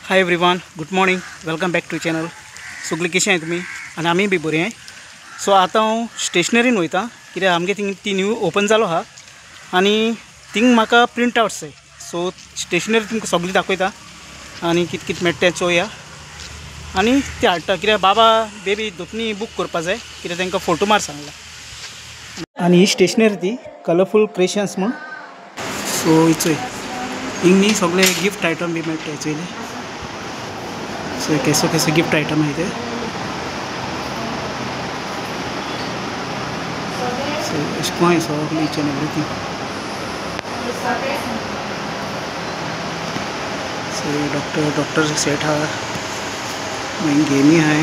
Hi everyone, good morning, welcome back to channel. सगळीं कशी आहे तुम्ही? आणि आम्ही बी बरी आहे. सो आता हांव स्टेशनरीन वयता कित्याक आमगे ती न्यू ओपन जालो हा आणि थिंग म्हाका प्रिंट आउट्स जाय. सो स्टेशनरी तुमकां सगळी दाखयता आणि कितें कितें मेळटा तें चोवया आणि ते हाडटा कित्याक बाबा बेबी दोतनी बूक करपा जाय कित्याक तांकां फोटो मार सांगला. आणि ही स्टेशनरी ती कलरफूल क्रिएशन्स म्हूण. सो चोय हिंग न्ही सगळे गिफ्ट आयटम बी मेळटा चोयले. सो कैसो कैसे गिफ्ट आइटम है ये. सो इसको है so each and everything. So doctor set हा गेमी है.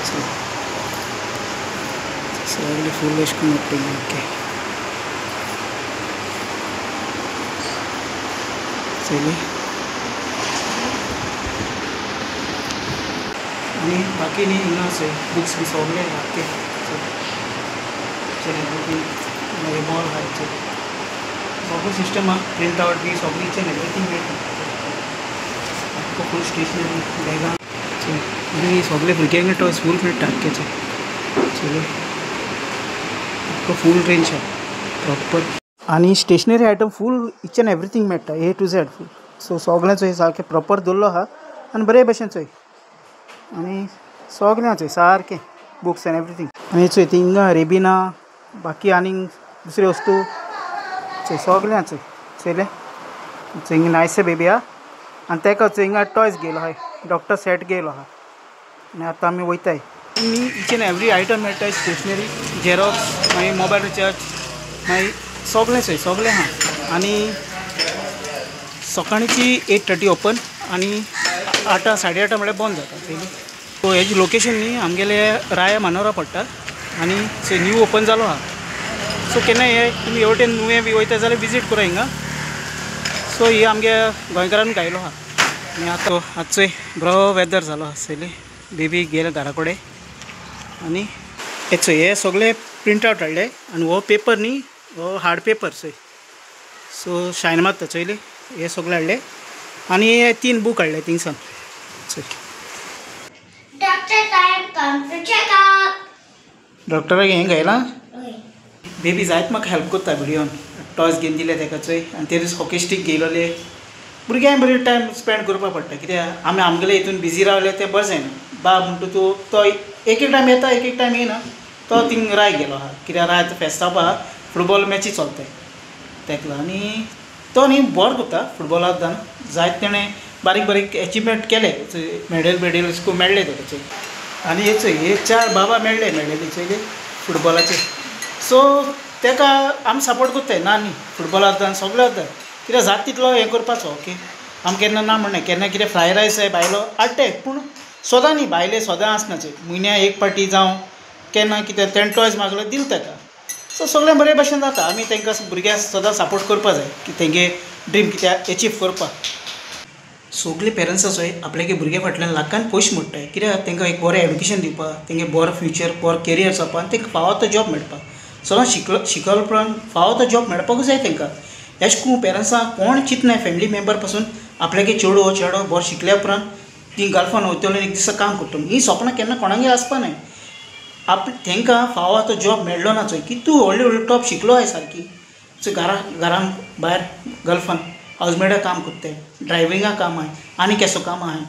सो फुल इसको ओके. चलिए आणि बाकी नहीं हिंगा से बुक्स भी सगळे आपके चले मेरे बॉल है सगळं सिस्टम प्रिंट आउट भी सगळी एवरीथिंग मेळटा. फुल स्टेशनरी बॅगां आनी सगळे भुरग्यांक टॉयज फूल मेळटा आख्खेचे. चलो फूल रेंज है प्रॉपर आणि stationery item full each and everything मेळटा A to Z full. So सगळ्यांचो हे सारकें प्रॉपर दवरलो आहा आनी बरे भशेन चोय आणि सगळ्यांचो सारकें बुक्स एंड एवरीथिंग. आणि चोय थिंगा रेबिना बाकी आनी दुसरी वस्तू चोय सगळ्यांचो चोयले. हिंगा नायसे बेबी हा आनी तेका हिंगा टॉयज गेलो आहाय. डॉक्टर सेट गेलो आहा आनी आतां आमी वयताय. ईच एंड एवरी आयटम मेळटा स्टेशनरी. झेरॉक्स मागीर मोबायल रिचार्ज मागीर सगळें चोय सगळें आहा. आनी सकाळची 8:30 ओपन आणि 8 8:30 म्हळ्यार बंद जाता. सो हेजी लोकेशन न्ही आमगेले राया मानोरा पडटा आणि न्यू ओपन जालो हा. सो केन्नाय हे तुमी हेवटेन नुवें बी वयता जाल्यार विजीट करा हिंगा. सो ही आमगे गोंयकारांक गायलो हा. आनी आतां आजचो बरो वेदर जालो हा. सयले बेबी गेले घरा कडेन आनी हे सगळे प्रिंट आउट हाडले आनी हो पेपर न्ही हो हार्ड पेपर चोय. सो शायन मारता चोयले हे सगळे हाडले आनी हे 3 बूक हाडले थिंगसान. डॉक्टराक हें घायलां. बेबी जायत म्हाका हेल्प करता व्हिडियोन. टॉयज घेवन दिले तेका चोय आनी ते दीस हॉकी स्टीक घेयलोले. भुरग्यांक बरें टायम स्पेंड करपा पडटा कित्याक आमी आमगेले हितून बिजी रावले तें बरें जायना. बाब म्हणटा तूं तो एक टायम येता एक टायम येना. तो थिंग राय गेलो आहा कित्याक राय फेस्ताप आहा फुटबॉल मॅची चलताय तेका. आनी तो न्ही बरो करता फुटबॉलाक जायत तेणें बारीक बारीक एचिवमेंट केले. मेडल इसको मेळ्ळे तेका. आनी हे 4 बाबा मेळ्ळेले चोयले फुटबॉलाचे. सो तेका आमी सपोर्ट करताय ना न्ही फुटबॉलाक सगळ्याक कित्याक जाता तितलो हें करपाचो. ओके आमी केन्ना ना म्हणना केन्ना कितें फ्राय रायस जाय भायलो हाडटाय पूण सदां न्ही भायले सदां आसनाचे. म्हयन्याक एक पाटी जावं केन्ना कितें तेणें टॉयज मागलो दिल तेका. सो सगळें बरे भशेन जाता. आमी तांकां भुरग्यांक सदां सपोर्ट करपा जाय की तेंगे ड्रीम कित्याक एचीव करपा. सगळे पेरंट्स चोय आपल्यागे भुरगे फाटल्यान लाखान पयशे मोडटाय कित्याक तांकां एक बरें एडुकेशन दिवपा तेंगे बरो फ्युचर बरो कॅरियर जावपा आनी तांकां फावो तो जॉब मेळपा. सदां शिकल उपरांत फावो तो जॉब मेळपाकूच जाय तांकां. अशें करून पेरंट्सांक कोण चिंतनाय फॅमिली मेंबर पासून आपल्यागे चेडो बरो शिकल्या उपरांत ती गर्लफ्रेंड वयतलो एक दिसा काम करतलो ही सपनां केन्ना कोणागेर आसपा न्हय. तांकां फावो तो जॉब मेळ्ळो ना चोय की तूं व्हडली टॉप शिकलो आय सारकी. सो घरान भायर गर्लफ्रेंड हावजमेडाक काम करताय ड्रायविंगाक काम आहाय आनी केसो काम आहाय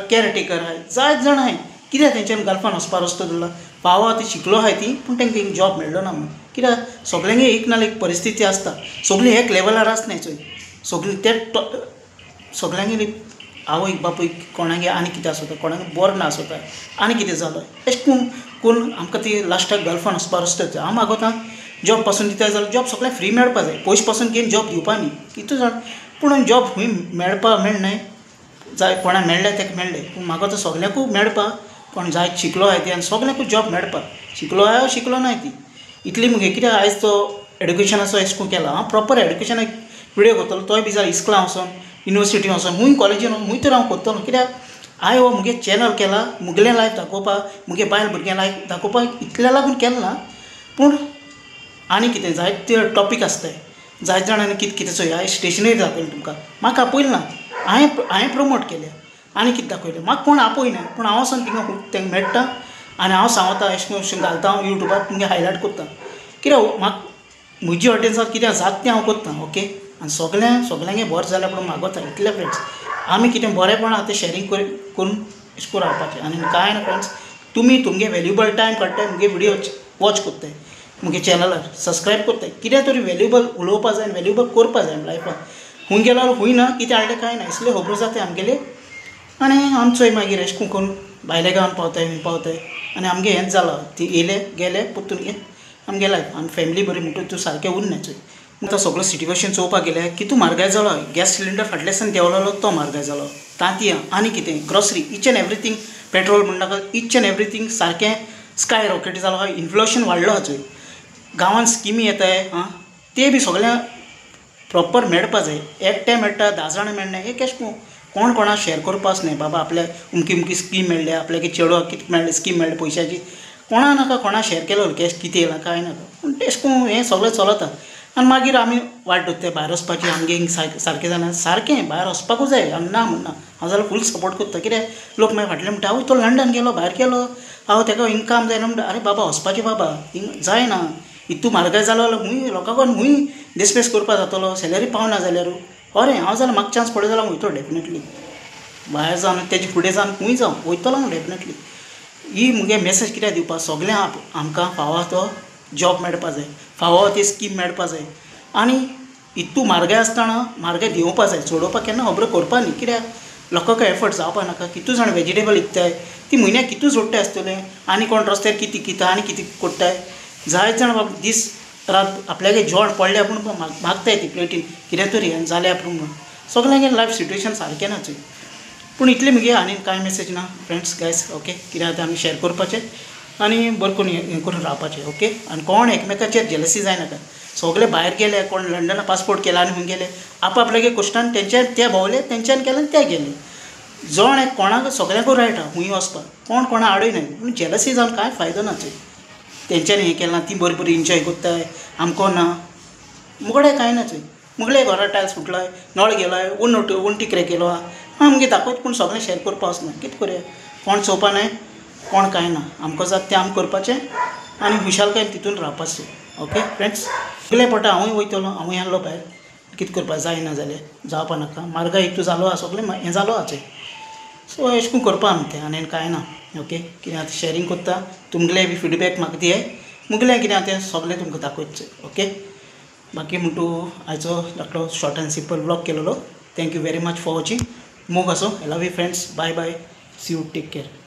कॅरटेकर आहाय जायत जाण आहाय. कित्याक तेंच्यान गर्लफ्रेंड वचपा रस्तो धरला. फावो ती शिकलो आहाय ती पूण तांकां एक जॉब मेळ्ळो ना म्हणून. कित्याक सगळ्यांगे एक ना एक परिस्थिती आसता. सगळीं एक लेवलार आसनाय चोय. सगळीं ते सगळ्यांगे आवयक बापूयक कोणागे आनी कितें आसता कोणागे बरो ना आसता आनी कितें जालो अशें करून आमकां ती लास्टाक गर्लफ्रेंड वचपा रस्तो हांव मागोता जॉब पासून दिता जाल्यार जॉब सगळें फ्री मेळपा जाय. पयशे पासून घेवन जॉब दिवपा न्ही कितू जाण पूण जॉब खंय मेळपा मेळनाय जाय कोणाक मेळ्ळें तेका मेळ्ळें पूण म्हाका तो सगळ्यांकूय मेळपा कोण जायत शिकलो आहाय ती आनी सगळ्यांकूय जॉब मेळपा. शिकलो आहाय शिकलो नाय ती इतली मुगे कित्याक आयज तो एडुकेशनाचो एश करून केला. हांव प्रॉपर एडुकेशनाक विडियो करतलो तोय बी जाल्यार इस्कुलां वचोन युनिवर्सिटी वचोन हूंय कॉलेजीन हूंय तर हांव करतलो कित्याक हांवें हो मुगे चॅनल केला मुगेलें लायफ दाखोवपाक मुगे बायल भुरग्यां लायफ दाखोवपाक इतल्या लागून केलें ना. पूण आनी कितें जायते टॉपीक आसताय जायत जाणांनी कितें कितें चोय हांवें स्टेशनरी दाखयलें तुमकां म्हाका आपयलें ना हांवें प्रमोट केलें आनी कितें दाखयलें म्हाका कोण आपयना पूण हांव वचोन तेंकां मेळटा आनी हांव सांगता अशें घालता हांव युट्यूबार तुमगे हायलायट करता कित्याक म्हाका म्हजी ऑडियन्साक कितें जाता तें हांव करतां ओके आनी सगल्यांगे बरें जाल्यार पूण मागोता इतले फ्रेंड्स आमी कितें बरेंपण आतां शेअरिंग करून अशें करून रावपाचें आनी कांय ना फ्रेंड्स तुमी तुमगे व्हॅल्युबल टायम काडटाय मुगे व्हिडिओ वॉच करताय मुगे चॅनलार सबस्क्रायब करताय कितें तरी व्हॅल्युबल उलोवपा जाय व्हॅल्युबल करपा जाय लायफान खूंय गेलो खूंय ना कितें हाडलें कांय ना इसलें खबर जाताय आमगेले आनी आमचोय मागीर अशें करून भायल्या गांवांत पावताय आनी आमगे हेंच जालां ती येयले गेले परतून येत आमगे लायफ आनी फॅमिली बरी म्हणटा तूं सारकें उरना चोय आतां सगळो सिट्युएशन चोवपाक गेल्यार कितू म्हारगाय जालो गॅस सिलिंडर फाटल्या दिसान देंवलो तो म्हारगाय जालो तांतयां आनी कितें ग्रॉसरी ईच एंड एवरीथींग पेट्रोल म्हणनाका ईच एंड एवरीथींग सारकें स्काय रॉकेट जालो इन्फ्लेशन वाडलो हा चोय गांवांत स्किमी येताय ते बी सगळ्यांक प्रॉपर मेळपा जाय एकटें मेळटा 10 जाणां मेळना एक अशें कोण कोणाक शेअर करपाच न्हय बाबा आपल्या उमकी स्कीम मेळ्ळ्या आपल्याक चेडवाक कितें मेळ्ळें स्कीम मेळ्ळी पयशाची कोणा नाका कोणा शेअर केलो कॅश कितें येयलां कांय नाका पूण तेश करून हें सगळें चलता आनी मागीर आमी वाट धरताय भायर वचपाची आमगे सारकें जाणा सारकें भायर वचपाकूच जाय आमी ना म्हणना हांव जाल्यार फूल सपोर्ट करता कित्याक लोक मागीर फाटल्यान म्हणटा आवय तो लंडन गेलो भायर गेलो हांव ताका इन्कम जायना म्हणटा अरे बाबा वचपाचें बाबा जायना इतू म्हारगाय जालो जाल्यार खूंय लोकांक खूंय देसपेस करपा जातलो सॅलरी पावना जाल्यार अरे हांव जाल्यार म्हाका चान्स पडलो जाल्यार वयतलो डेफिनेटली भायर जावन तेजे फुडें जावन खूंय जावं वयतलो हांव डेफिनेटली ही मुगे मेसेज कित्याक दिवपा सगळ्यांक आमकां फावो तो जॉब मेळपा जाय फावो ती स्कीम मेळपा जाय आनी इतू म्हारगाय आसतना म्हारगाय देंवोवपा जाय सोडोवपाक केन्ना खबरो करपा न्ही कित्याक लोकांक एफर्ट जावपा नाका कितू जाण वेजिटेबल विकताय ती म्हयन्याक कितू जोडटाय आसतलें आनी कोण रस्त्यार कितें किता आनी कितें कोत्ताय जायत जाण बाबा दीस रात आपल्यागे जेवण पडल्या पूण मागताय ती प्लेटीन कितें तरी जाल्या पूण सगळ्यांगे लायफ सिट्युएशन सारकें ना चोय पूण इतलें मुगे आनी कांय मेसेज ना फ्रेंड्स गायज ओके कित्याक आतां आमी शेअर करपाचें आनी बरें करून हें करून रावपाचें ओके आनी कोण एकमेकाचेर जेलसी जायनाका सगळे भायर गेले कोण लंडना पासपोर्ट केला आनी खूंय गेले आपल्यागे कश्टान तेंच्यान ते भोंवले तेंच्यान केले आनी ते गेले जण एक कोणाक सगळ्यांकूय रायट आहा खूंय वचपाक कोण कोणा आडयनाय पूण जेलसी जावन कांय फायदो ना चोय तेंच्यांनी हें केलें ना ती बरी बरी एन्जॉय कोत्ताय आमको ना मुगडे कांय ना चोय मुगले घरा टायल्स फुटलाय नळ गेलाय उंटी कितें केलो आमगे दाखयत पूण सगळें शेअर करपा वचना कितें करया कोण चोवपा नाय कोण कांय ना आमकां जाता तें आमी करपाचें आनी हुशालकायेन तितून रावपाचें ओके फ्रेंड्स सगळे पडटा हांवूय वयतलो हांवूय आहलो भायर कितें करपा जायना जाल्यार जावपा नाका म्हारगाय इतू जालो आहा सगळें हें जालो आहा चोय सो अशें करून करपा आमी तें आनी कांय ना ओके कितें आतां शेअरिंग करता तुमगेलें बी फीडबॅक म्हाका दियाय मुगेलें कितें आहा तें सगळें तुमकां दाखयतचें ओके बाकी म्हणटू आयचो धाकटो शॉर्ट एंड सिंपल ब्लॉग केलेलो thank you very much for watching मोग असो I love you friends bye bye see you take care